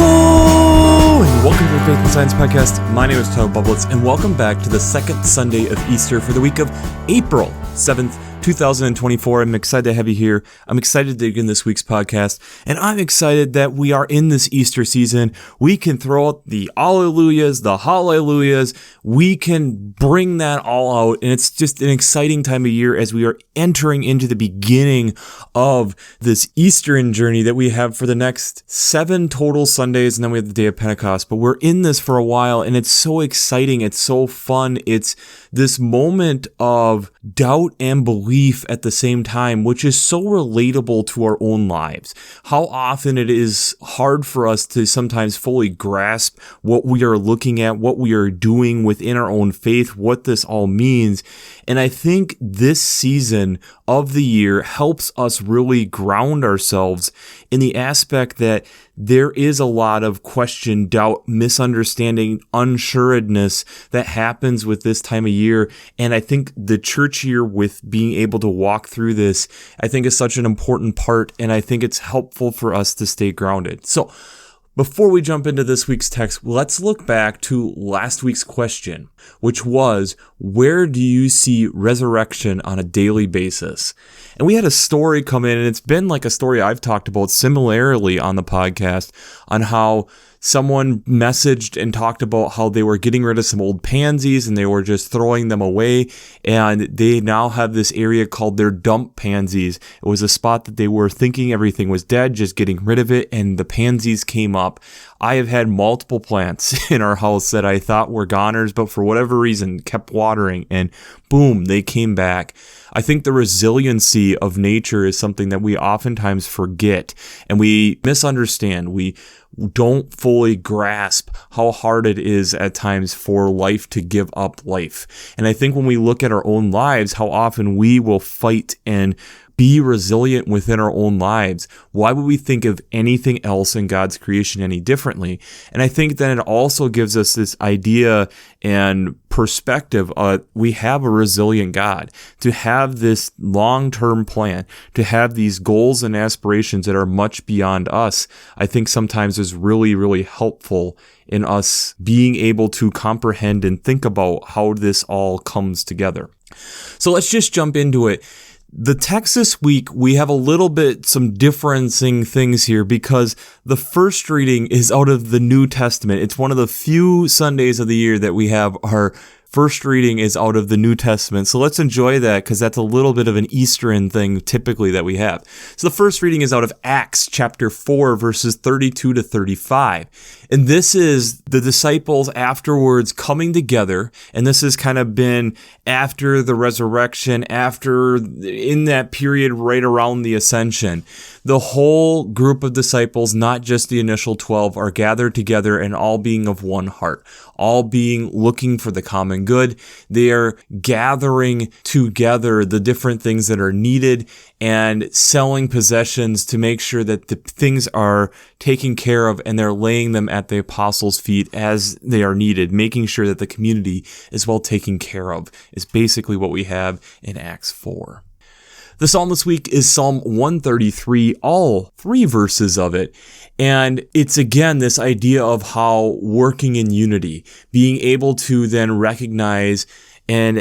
Hello, and welcome to the Faith and Science Podcast. My name is Bublitz, and welcome back to the second Sunday of Easter for the week of April 7th, 2024. I'm excited to have you here. I'm excited to dig in this week's podcast, and I'm excited that we are in this Easter season. We can throw out the alleluias, the hallelujahs. We can bring that all out, and it's just an exciting time of year as we are entering into the beginning of this Eastern journey that we have for the next 7 total Sundays, and then we have the day of Pentecost. But we're in this for a while, and it's so exciting. It's so fun. It's this moment of doubt and belief at the same time, which is so relatable to our own lives. How often it is hard for us to sometimes fully grasp what we are looking at, what we are doing within our own faith, what this all means. And I think this season of the year helps us really ground ourselves in the aspect that there is a lot of question, doubt, misunderstanding, unsuredness that happens with this time of year. And I think the church year, with being able to walk through this, I think is such an important part. And I think it's helpful for us to stay grounded. So before we jump into this week's text, let's look back to last week's question, which was, where do you see resurrection on a daily basis? And we had a story come in, and it's been like a story I've talked about similarly on the podcast, on how someone messaged and talked about how they were getting rid of some old pansies and they were just throwing them away. And they now have this area called their dump pansies. It was a spot that they were thinking everything was dead, just getting rid of it. And the pansies came up. I have had multiple plants in our house that I thought were goners, but for whatever reason kept watering, and boom, they came back. I think the resiliency of nature is something that we oftentimes forget and we misunderstand. We don't fully grasp how hard it is at times for life to give up life. And I think when we look at our own lives, how often we will fight and be resilient within our own lives. Why would we think of anything else in God's creation any differently? And I think that it also gives us this idea and perspective. We have a resilient God. To have this long-term plan, to have these goals and aspirations that are much beyond us, I think sometimes is really, really helpful in us being able to comprehend and think about how this all comes together. So let's just jump into it. The text this week, we have a little bit some differencing things here because the first reading is out of the New Testament. It's one of the few Sundays of the year that we have our first reading is out of the New Testament. So let's enjoy that because that's a little bit of an Eastern thing typically that we have. So the first reading is out of Acts chapter 4, verses 32 to 35. And this is the disciples afterwards coming together. And this has kind of been after the resurrection, after in that period right around the ascension. The whole group of disciples, not just the initial 12, are gathered together and all being of one heart, all being looking for the common good. They are gathering together the different things that are needed and selling possessions to make sure that the things are taken care of and they're laying them at the apostles' feet as they are needed, making sure that the community is well taken care of, is basically what we have in Acts 4. The psalm this week is Psalm 133, all 3 verses of it. And it's again this idea of how working in unity, being able to then recognize and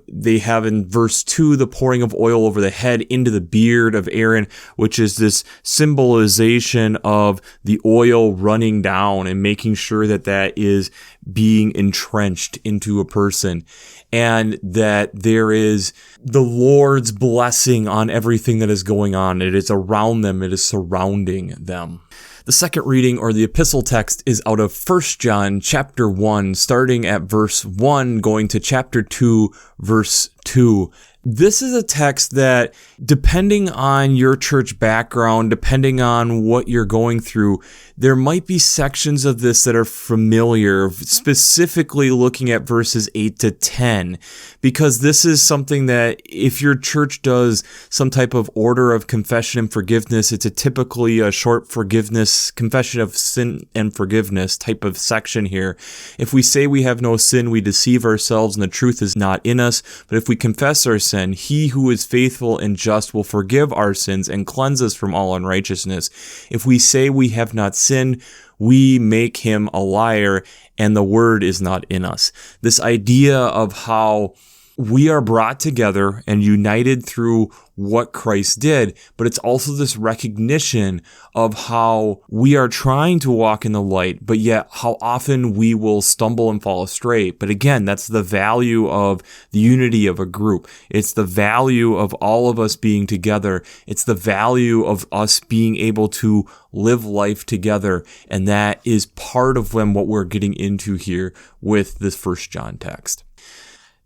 they have in verse 2 the pouring of oil over the head into the beard of Aaron, which is this symbolization of the oil running down and making sure that that is being entrenched into a person, and that there is the Lord's blessing on everything that is going on. It is around them. It is surrounding them. The second reading, or the epistle text, is out of 1 John chapter 1, starting at verse 1, going to chapter 2, verse 2. This is a text that, depending on your church background, depending on what you're going through, there might be sections of this that are familiar, specifically looking at verses 8 to 10, because this is something that if your church does some type of order of confession and forgiveness, it's typically a short forgiveness, confession of sin and forgiveness type of section here. If we say we have no sin, we deceive ourselves and the truth is not in us. But if we confess our sin, he who is faithful and just will forgive our sins and cleanse us from all unrighteousness. If we say we have not sinned, we make him a liar and the word is not in us. This idea of how we are brought together and united through what Christ did, but it's also this recognition of how we are trying to walk in the light, but yet how often we will stumble and fall astray. But again, that's the value of the unity of a group. It's the value of all of us being together. It's the value of us being able to live life together. And that is part of what we're getting into here with this 1 John text.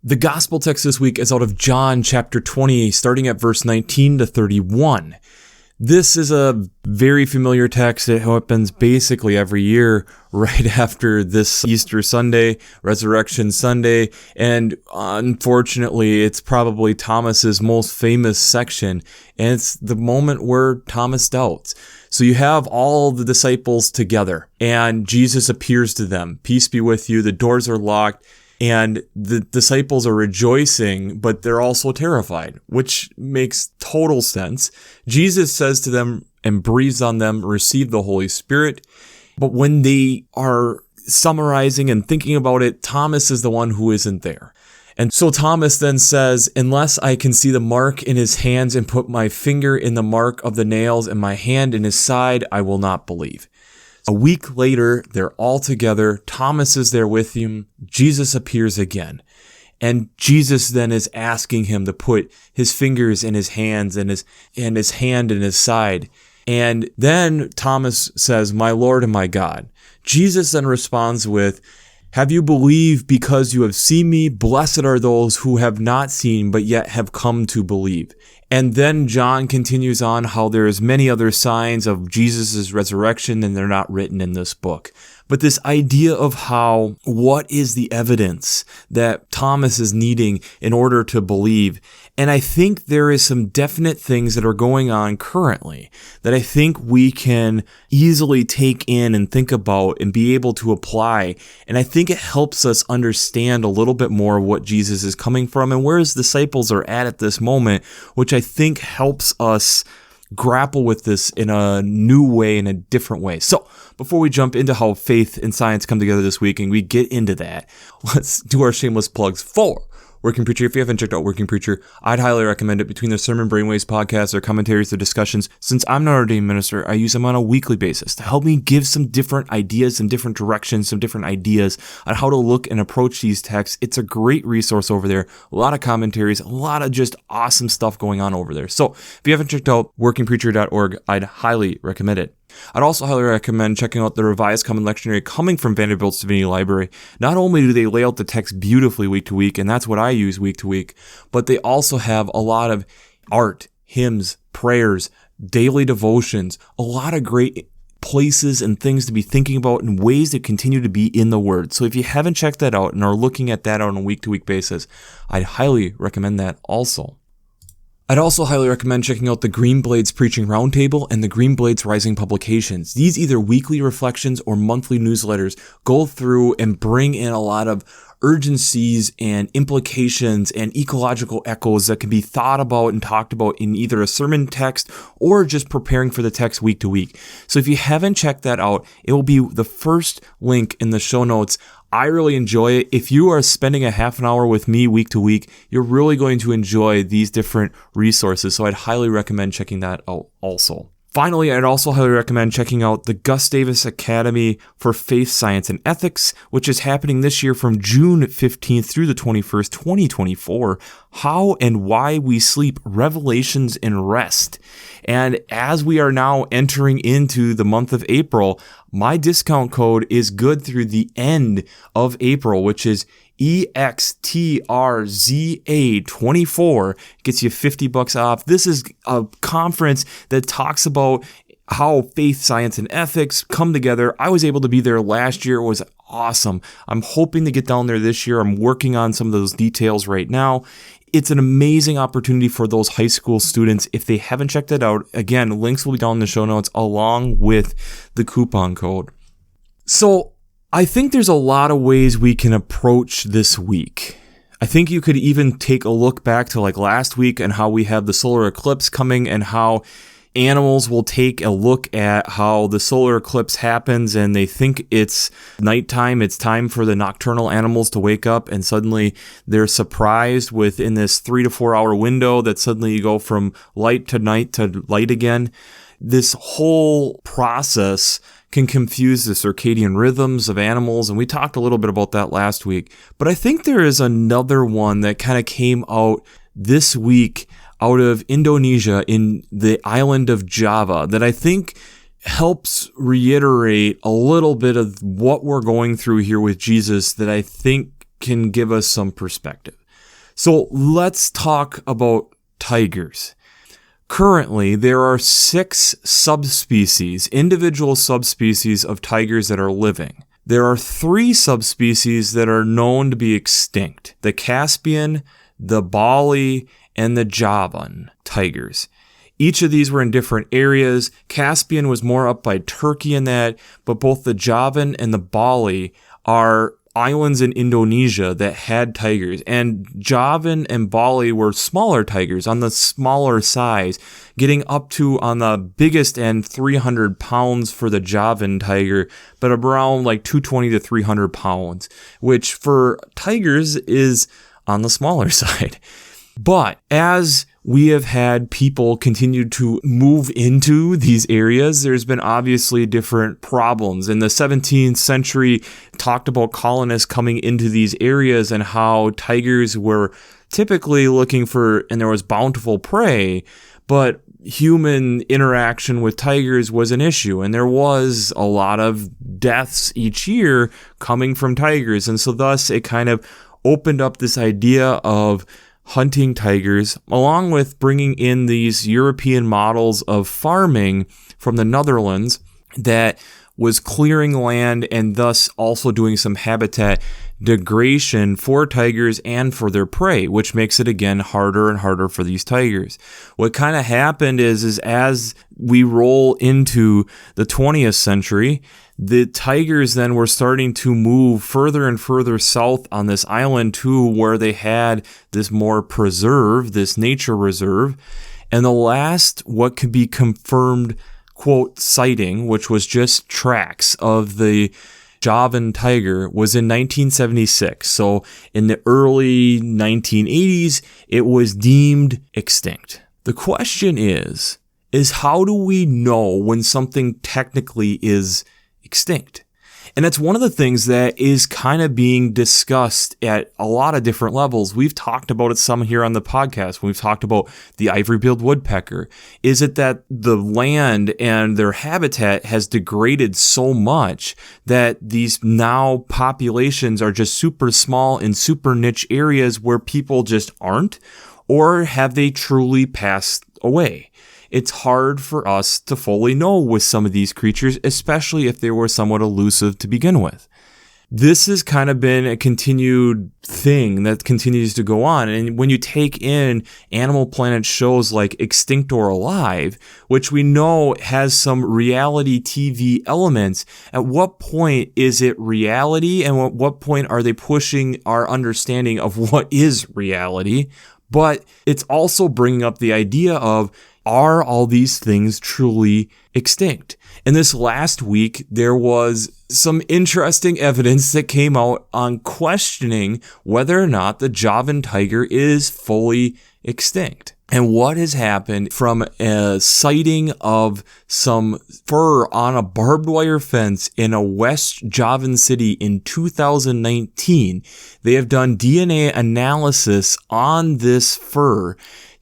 The gospel text this week is out of John chapter 20, starting at verse 19 to 31. This is a very familiar text. It happens basically every year right after this Easter Sunday, Resurrection Sunday, and unfortunately, it's probably Thomas's most famous section, and it's the moment where Thomas doubts. So you have all the disciples together, and Jesus appears to them. Peace be with you. The doors are locked. And the disciples are rejoicing, but they're also terrified, which makes total sense. Jesus says to them and breathes on them, receive the Holy Spirit. But when they are summarizing and thinking about it, Thomas is the one who isn't there. And so Thomas then says, unless I can see the mark in his hands and put my finger in the mark of the nails and my hand in his side, I will not believe. A week later, they're all together. Thomas is there with him. Jesus appears again. And Jesus then is asking him to put his fingers in his hands and his hand in his side. And then Thomas says, my Lord and my God. Jesus then responds with, have you believed because you have seen me? Blessed are those who have not seen, but yet have come to believe. And then John continues on how there's many other signs of Jesus' resurrection and they're not written in this book. But this idea of how, what is the evidence that Thomas is needing in order to believe? And I think there is some definite things that are going on currently that I think we can easily take in and think about and be able to apply. And I think it helps us understand a little bit more of what Jesus is coming from and where his disciples are at this moment, which I think helps us grapple with this in a new way, in a different way. So before we jump into how faith and science come together this week and we get into that, let's do our shameless plugs for Working Preacher. If you haven't checked out Working Preacher, I'd highly recommend it. Between the Sermon Brainwaves podcasts, their commentaries, their discussions, since I'm not an ordained minister, I use them on a weekly basis to help me give some different ideas, some different directions, some different ideas on how to look and approach these texts. It's a great resource over there. A lot of commentaries, a lot of just awesome stuff going on over there. So if you haven't checked out workingpreacher.org, I'd highly recommend it. I'd also highly recommend checking out the Revised Common Lectionary coming from Vanderbilt's Divinity Library. Not only do they lay out the text beautifully week to week, and that's what I use week to week, but they also have a lot of art, hymns, prayers, daily devotions, a lot of great places and things to be thinking about and ways to continue to be in the Word. So if you haven't checked that out and are looking at that on a week-to-week basis, I'd highly recommend that also. I'd also highly recommend checking out the Green Blades Preaching Roundtable and the Green Blades Rising publications. These either weekly reflections or monthly newsletters go through and bring in a lot of urgencies and implications and ecological echoes that can be thought about and talked about in either a sermon text or just preparing for the text week to week. So if you haven't checked that out, it will be the first link in the show notes. I really enjoy it. If you are spending a half an hour with me week to week, you're really going to enjoy these different resources. So I'd highly recommend checking that out also. Finally, I'd also highly recommend checking out the Gus Davis Academy for Faith, Science, and Ethics, which is happening this year from June 15th through the 21st, 2024. How and Why We Sleep, Revelations and Rest. And as we are now entering into the month of April, my discount code is good through the end of April, which is EXTRZA24, gets you $50 off. This is a conference that talks about how faith, science, and ethics come together. I was able to be there last year. It was awesome. I'm hoping to get down there this year. I'm working on some of those details right now. It's an amazing opportunity for those high school students. If they haven't checked it out, again, links will be down in the show notes along with the coupon code. So I think there's a lot of ways we can approach this week. I think you could even take a look back to like last week and how we have the solar eclipse coming and how animals will take a look at how the solar eclipse happens and they think it's nighttime, it's time for the nocturnal animals to wake up, and suddenly they're surprised within this 3 to 4 hour window that suddenly you go from light to night to light again. This whole process can confuse the circadian rhythms of animals, and we talked a little bit about that last week. But I think there is another one that kind of came out this week out of Indonesia in the island of Java that I think helps reiterate a little bit of what we're going through here with Jesus that I think can give us some perspective. So let's talk about tigers. Currently, there are 6 subspecies, individual subspecies of tigers that are living. There are 3 subspecies that are known to be extinct: the Caspian, the Bali, and the Javan tigers. Each of these were in different areas. Caspian was more up by Turkey in that, but both the Javan and the Bali are islands in Indonesia that had tigers. And Javan and Bali were smaller tigers on the smaller size, getting up to, on the biggest end, 300 pounds for the Javan tiger, but around like 220 to 300 pounds, which for tigers is on the smaller side. But as we have had people continue to move into these areas, there's been obviously different problems. In the 17th century, talked about colonists coming into these areas and how tigers were typically looking for, and there was bountiful prey, but human interaction with tigers was an issue, and there was a lot of deaths each year coming from tigers. And so thus it kind of opened up this idea of hunting tigers, along with bringing in these European models of farming from the Netherlands that was clearing land and thus also doing some habitat degradation for tigers and for their prey, which makes it again harder and harder for these tigers. What kind of happened is as we roll into the 20th century, the tigers then were starting to move further and further south on this island to where they had this more preserve, this nature reserve. And the last, what could be confirmed, quote, sighting, which was just tracks of the Javan tiger, was in 1976. So in the early 1980s, it was deemed extinct. The question is how do we know when something technically is extinct? And that's one of the things that is kind of being discussed at a lot of different levels. We've talked about it some here on the podcast. We've talked about the ivory-billed woodpecker. Is it that the land and their habitat has degraded so much that these now populations are just super small in super niche areas where people just aren't? Or have they truly passed away? It's hard for us to fully know with some of these creatures, especially if they were somewhat elusive to begin with. This has kind of been a continued thing that continues to go on. And when you take in Animal Planet shows like Extinct or Alive, which we know has some reality TV elements, at what point is it reality and at what point are they pushing our understanding of what is reality? But it's also bringing up the idea of, are all these things truly extinct? And this last week, there was some interesting evidence that came out on questioning whether or not the Javan tiger is fully extinct. And what has happened from a sighting of some fur on a barbed wire fence in a West Javan city in 2019, they have done DNA analysis on this fur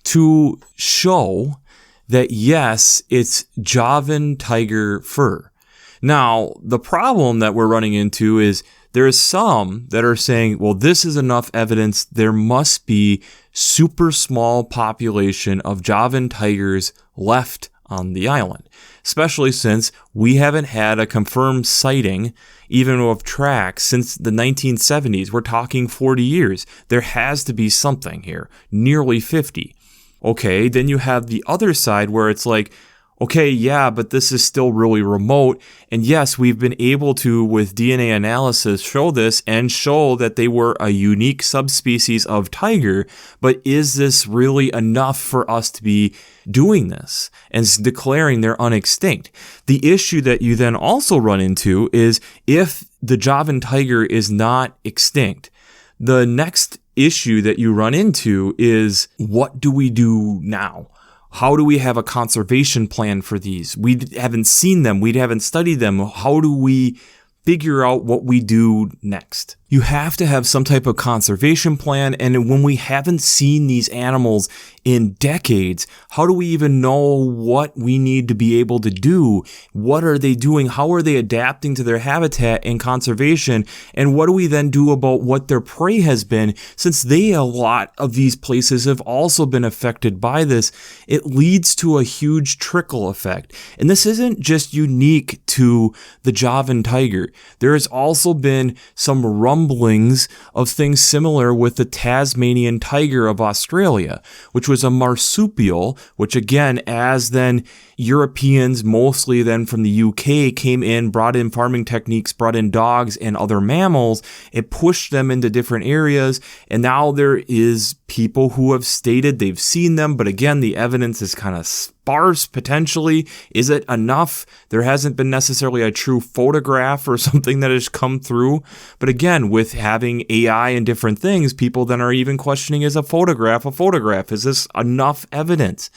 to show that yes, it's Javan tiger fur. Now, the problem that we're running into is there is some that are saying, well, this is enough evidence. There must be super small population of Javan tigers left on the island, especially since we haven't had a confirmed sighting, even of tracks, since the 1970s. We're talking 40 years. There has to be something here, nearly 50. Okay, then you have the other side where it's like, okay, yeah, but this is still really remote. And yes, we've been able to, with DNA analysis, show this and show that they were a unique subspecies of tiger. But is this really enough for us to be doing this and declaring they're unextinct. The issue that you then also run into is if the Javan tiger is not extinct, the next issue that you run into is, what do we do now? How do we have a conservation plan for these? We haven't seen them. We haven't studied them. How do we figure out what we do next? You have to have some type of conservation plan. And when we haven't seen these animals in decades, how do we even know what we need to be able to do? What are they doing? How are they adapting to their habitat and conservation? And what do we then do about what their prey has been? Since a lot of these places have also been affected by this, it leads to a huge trickle effect. And this isn't just unique to the Javan tiger. There has also been some rumblings of things similar with the Tasmanian tiger of Australia, which was a marsupial, which again, as then Europeans, mostly then from the UK, came in, brought in farming techniques, brought in dogs and other mammals, it pushed them into different areas. And now there is people who have stated they've seen them, but again, the evidence is kind of sparse potentially. Is it enough? There hasn't been necessarily a true photograph or something that has come through. But again, with having AI and different things, people then are even questioning, is a photograph a photograph? Is this enough evidence?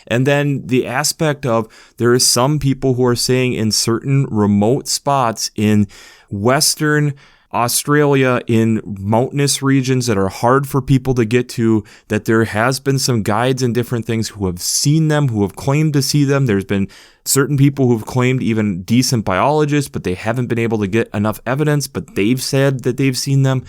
And then the aspect of, there is some people who are saying in certain remote spots in Western Australia, in mountainous regions that are hard for people to get to, that there has been some guides and different things who have seen them, who have claimed to see them. There's been certain people who've claimed, even decent biologists, but they haven't been able to get enough evidence, but they've said that they've seen them.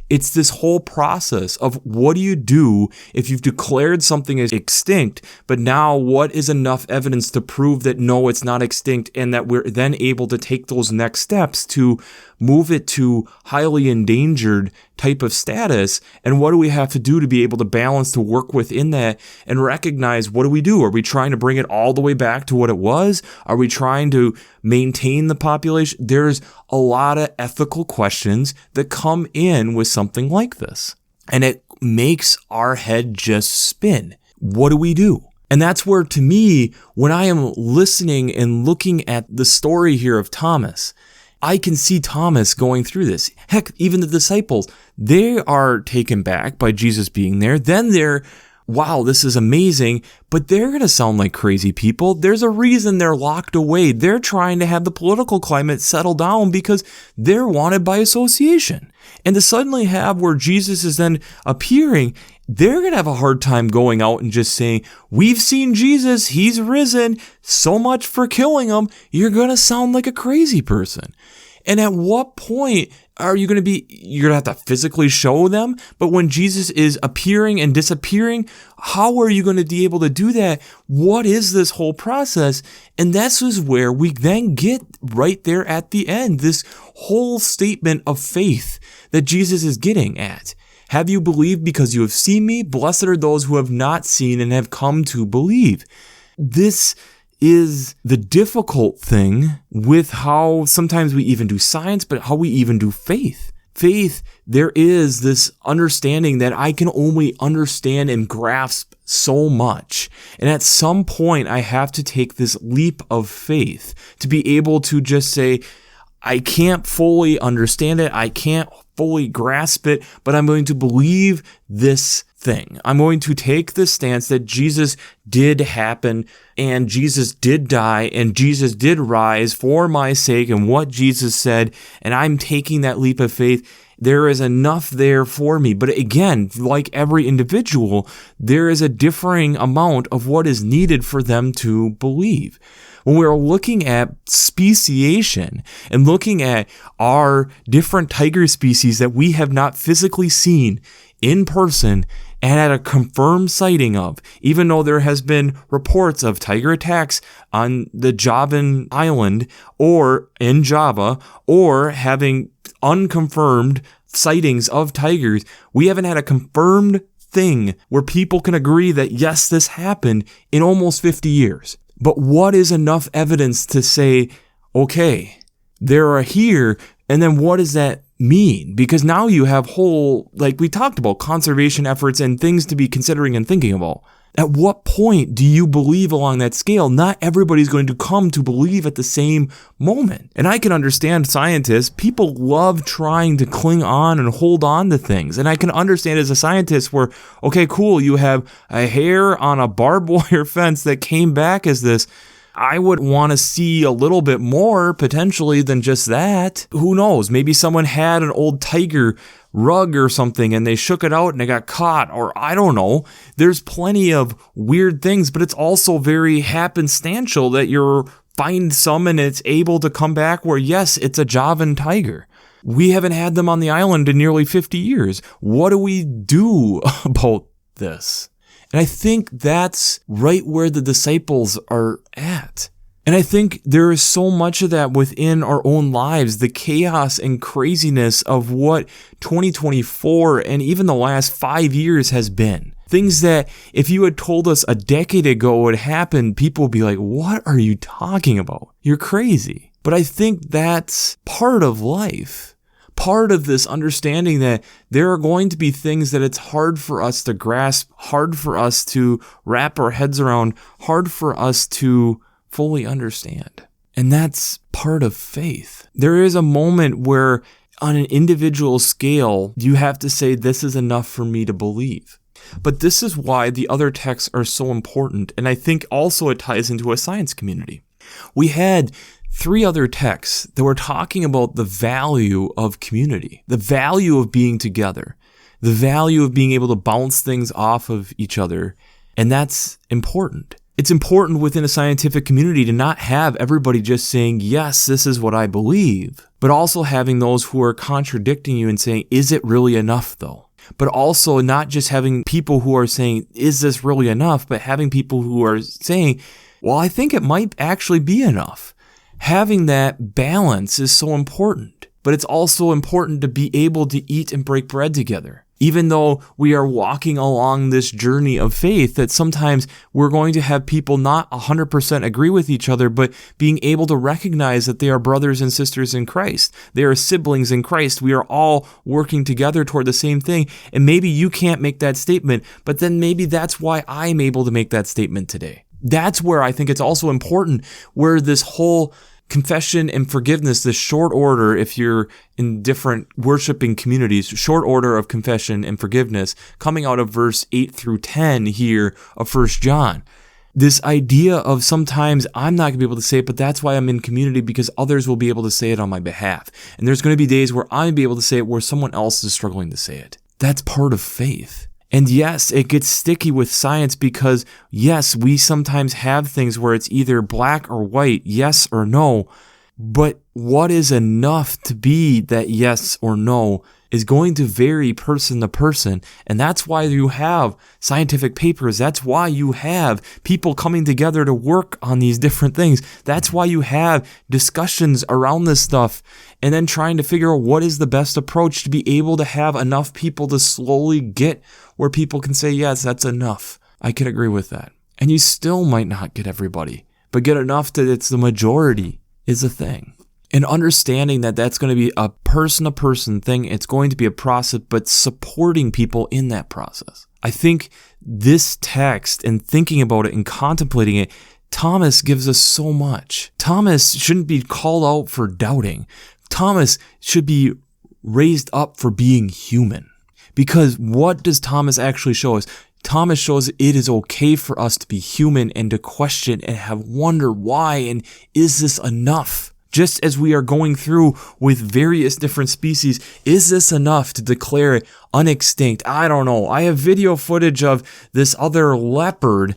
It's this whole process of, what do you do if you've declared something as extinct, but now what is enough evidence to prove that no, it's not extinct, and that we're then able to take those next steps to move it to highly endangered type of status? And what do we have to do to be able to balance, to work within that and recognize, what do we do? Are we trying to bring it all the way back to what it was? Are we trying to maintain the population? There's a lot of ethical questions that come in with something like this, and it makes our head just spin. What do we do? And that's where, to me, when I am listening and looking at the story here of Thomas, I can see Thomas going through this. Heck, even the disciples, they are taken back by Jesus being there. Then they're, wow, this is amazing, but they're going to sound like crazy people. There's a reason they're locked away. They're trying to have the political climate settle down because they're wanted by association. And to suddenly have where Jesus is then appearing, they're going to have a hard time going out and just saying, we've seen Jesus, he's risen, so much for killing him. You're going to sound like a crazy person. And at what point are you going to you're going to have to physically show them? But when Jesus is appearing and disappearing, how are you going to be able to do that? What is this whole process? And this is where we then get right there at the end, this whole statement of faith that Jesus is getting at. Have you believed because you have seen me? Blessed are those who have not seen and have come to believe. This is the difficult thing with how sometimes we even do science, but how we even do faith. Faith, there is this understanding that I can only understand and grasp so much. And at some point, I have to take this leap of faith to be able to just say, I can't fully understand it. I can't fully grasp it, but I'm going to believe this thing. I'm going to take the stance that Jesus did happen and Jesus did die and Jesus did rise for my sake and what Jesus said. And I'm taking that leap of faith. There is enough there for me. But again, like every individual, there is a differing amount of what is needed for them to believe. When we're looking at speciation and looking at our different tiger species that we have not physically seen in person and at a confirmed sighting of, even though there has been reports of tiger attacks on the Javan island or in Java, or having unconfirmed sightings of tigers, we haven't had a confirmed thing where people can agree that yes, this happened in almost 50 years. But what is enough evidence to say, okay, there are here, and then what does that mean? Because now you have whole, like we talked about, conservation efforts and things to be considering and thinking about. At what point do you believe along that scale? Not everybody's going to come to believe at the same moment. And I can understand scientists, people love trying to cling on and hold on to things. And I can understand as a scientist where, okay, cool, you have a hair on a barbed wire fence that came back as this. I would want to see a little bit more potentially than just that. Who knows? Maybe someone had an old tiger rug or something and they shook it out and it got caught, or I don't know. There's plenty of weird things, but it's also very happenstantial that you find some and it's able to come back where, yes, it's a Javan tiger. We haven't had them on the island in nearly 50 years. What do we do about this? And I think that's right where the disciples are at. And I think there is so much of that within our own lives, the chaos and craziness of what 2024 and even the last 5 years has been. Things that if you had told us a decade ago would happen, people would be like, what are you talking about? You're crazy. But I think that's part of life. Part of this understanding that there are going to be things that it's hard for us to grasp, hard for us to wrap our heads around, hard for us to fully understand. And that's part of faith. There is a moment where on an individual scale, you have to say, this is enough for me to believe. But this is why the other texts are so important. And I think also it ties into a science community. We had 3 other texts that were talking about the value of community, the value of being together, the value of being able to bounce things off of each other. And that's important. It's important within a scientific community to not have everybody just saying, yes, this is what I believe, but also having those who are contradicting you and saying, is it really enough though? But also not just having people who are saying, is this really enough? But having people who are saying, well, I think it might actually be enough. Having that balance is so important, but it's also important to be able to eat and break bread together. Even though we are walking along this journey of faith, that sometimes we're going to have people not 100% agree with each other, but being able to recognize that they are brothers and sisters in Christ. They are siblings in Christ. We are all working together toward the same thing. And maybe you can't make that statement, but then maybe that's why I'm able to make that statement today. That's where I think it's also important, where this whole confession and forgiveness, this short order, if you're in different worshiping communities, short order of confession and forgiveness, coming out of verse 8 through 10 here of 1 John. This idea of sometimes I'm not going to be able to say it, but that's why I'm in community, because others will be able to say it on my behalf. And there's going to be days where I'm be able to say it where someone else is struggling to say it. That's part of faith. And yes, it gets sticky with science because, yes, we sometimes have things where it's either black or white, yes or no. But what is enough to be that yes or no is going to vary person to person. And that's why you have scientific papers. That's why you have people coming together to work on these different things. That's why you have discussions around this stuff and then trying to figure out what is the best approach to be able to have enough people to slowly get where people can say, yes, that's enough. I can agree with that. And you still might not get everybody, but get enough that it's the majority is a thing. And understanding that that's going to be a person-to-person thing, it's going to be a process, but supporting people in that process. I think this text and thinking about it and contemplating it, Thomas gives us so much. Thomas shouldn't be called out for doubting. Thomas should be raised up for being human. Because what does Thomas actually show us? Thomas shows it is okay for us to be human and to question and have wonder why and is this enough? Just as we are going through with various different species, is this enough to declare it unextinct? I don't know. I have video footage of this other leopard,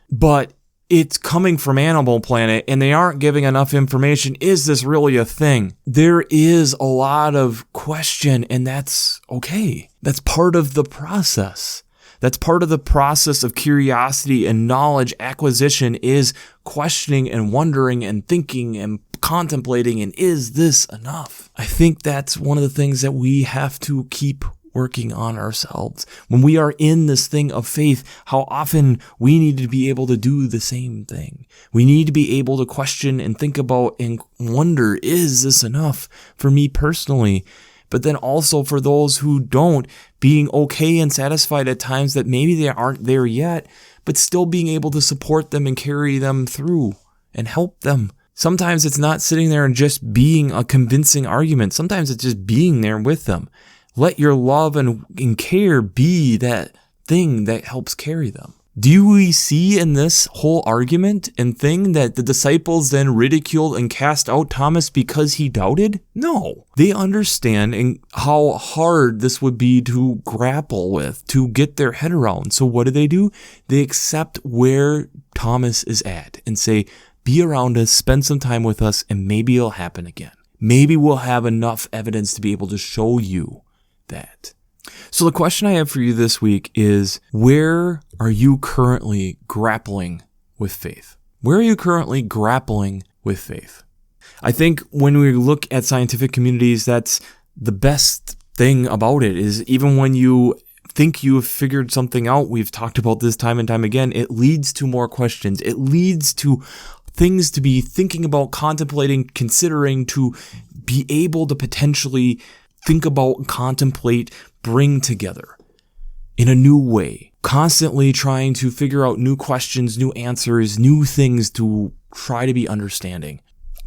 but it's coming from Animal Planet and they aren't giving enough information. Is this really a thing? There is a lot of question and that's okay. That's part of the process. That's part of the process of curiosity and knowledge acquisition is questioning and wondering and thinking and contemplating and is this enough? I think that's one of the things that we have to keep working on ourselves. When we are in this thing of faith, how often we need to be able to do the same thing. We need to be able to question and think about and wonder, is this enough for me personally? But then also for those who don't, being okay and satisfied at times that maybe they aren't there yet, but still being able to support them and carry them through and help them. Sometimes it's not sitting there and just being a convincing argument. Sometimes it's just being there with them. Let your love and care be that thing that helps carry them. Do we see in this whole argument and thing that the disciples then ridiculed and cast out Thomas because he doubted? No. They understand how hard this would be to grapple with, to get their head around. So what do? They accept where Thomas is at and say, be around us, spend some time with us, and maybe it'll happen again. Maybe we'll have enough evidence to be able to show you that. So the question I have for you this week is, where are you currently grappling with faith? Where are you currently grappling with faith? I think when we look at scientific communities, that's the best thing about it, is even when you think you have figured something out, we've talked about this time and time again, it leads to more questions. It leads to things to be thinking about, contemplating, considering, to be able to potentially think about, contemplate, bring together in a new way, constantly trying to figure out new questions, new answers, new things to try to be understanding,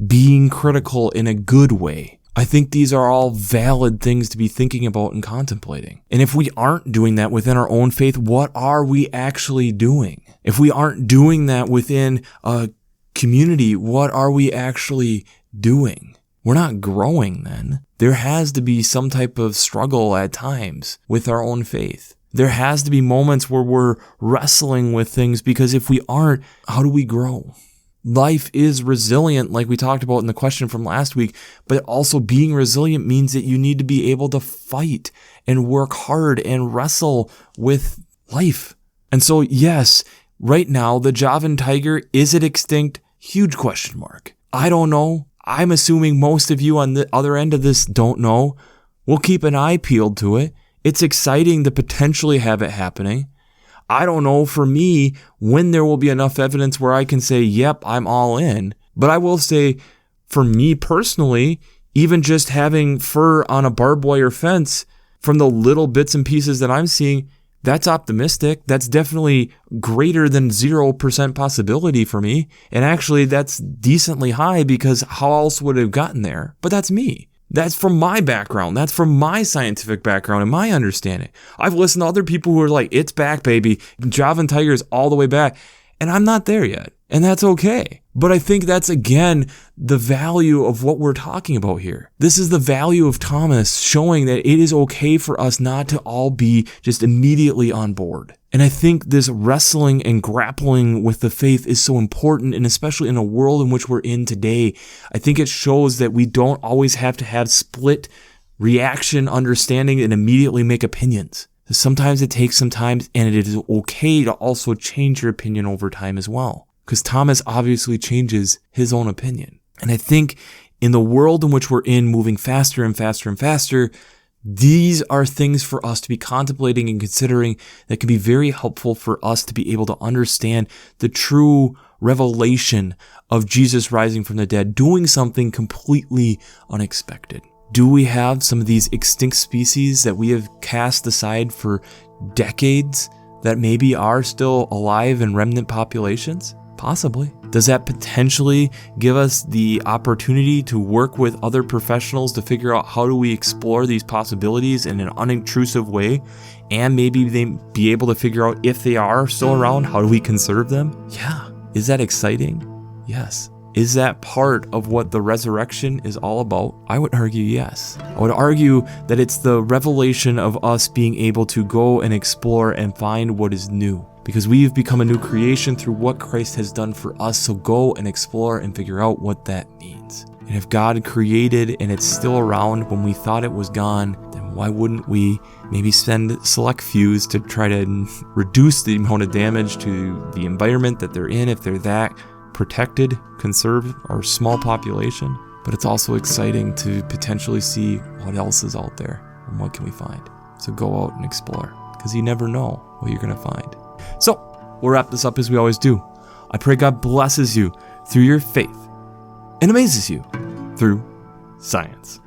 being critical in a good way. I think these are all valid things to be thinking about and contemplating. And if we aren't doing that within our own faith, what are we actually doing? If we aren't doing that within a community, what are we actually doing? We're not growing then. There has to be some type of struggle at times with our own faith. There has to be moments where we're wrestling with things, because if we aren't, how do we grow? Life is resilient, like we talked about in the question from last week, but also being resilient means that you need to be able to fight and work hard and wrestle with life. And so, yes, right now, the Javan tiger, is it extinct? Huge question mark. I don't know. I'm assuming most of you on the other end of this don't know. We'll keep an eye peeled to it. It's exciting to potentially have it happening. I don't know for me when there will be enough evidence where I can say, yep, I'm all in. But I will say, for me personally, even just having fur on a barbed wire fence, from the little bits and pieces that I'm seeing, that's optimistic. That's definitely greater than 0% possibility for me. And actually, that's decently high, because how else would it have gotten there? But that's me. That's from my background. That's from my scientific background and my understanding. I've listened to other people who are like, it's back, baby. Javan tiger is all the way back. And I'm not there yet. And that's okay. But I think that's, again, the value of what we're talking about here. This is the value of Thomas, showing that it is okay for us not to all be just immediately on board. And I think this wrestling and grappling with the faith is so important, and especially in a world in which we're in today, I think it shows that we don't always have to have split reaction, understanding, and immediately make opinions. Sometimes it takes some time, and it is okay to also change your opinion over time as well. Because Thomas obviously changes his own opinion. And I think in the world in which we're in, moving faster and faster and faster, these are things for us to be contemplating and considering that can be very helpful for us to be able to understand the true revelation of Jesus rising from the dead, doing something completely unexpected. Do we have some of these extinct species that we have cast aside for decades that maybe are still alive in remnant populations? Possibly. Does that potentially give us the opportunity to work with other professionals to figure out how do we explore these possibilities in an unintrusive way, and maybe they be able to figure out if they are still around, how do we conserve them? Yeah. Is that exciting? Yes. Is that part of what the resurrection is all about? I would argue yes. I would argue that it's the revelation of us being able to go and explore and find what is new. Because we've become a new creation through what Christ has done for us. So go and explore and figure out what that means. And if God created and it's still around when we thought it was gone, then why wouldn't we maybe send select few to try to reduce the amount of damage to the environment that they're in, if they're that protected, conserve our small population? But it's also exciting to potentially see what else is out there and what can we find. So go out and explore, because you never know what you're going to find. So, we'll wrap this up as we always do. I pray God blesses you through your faith and amazes you through science.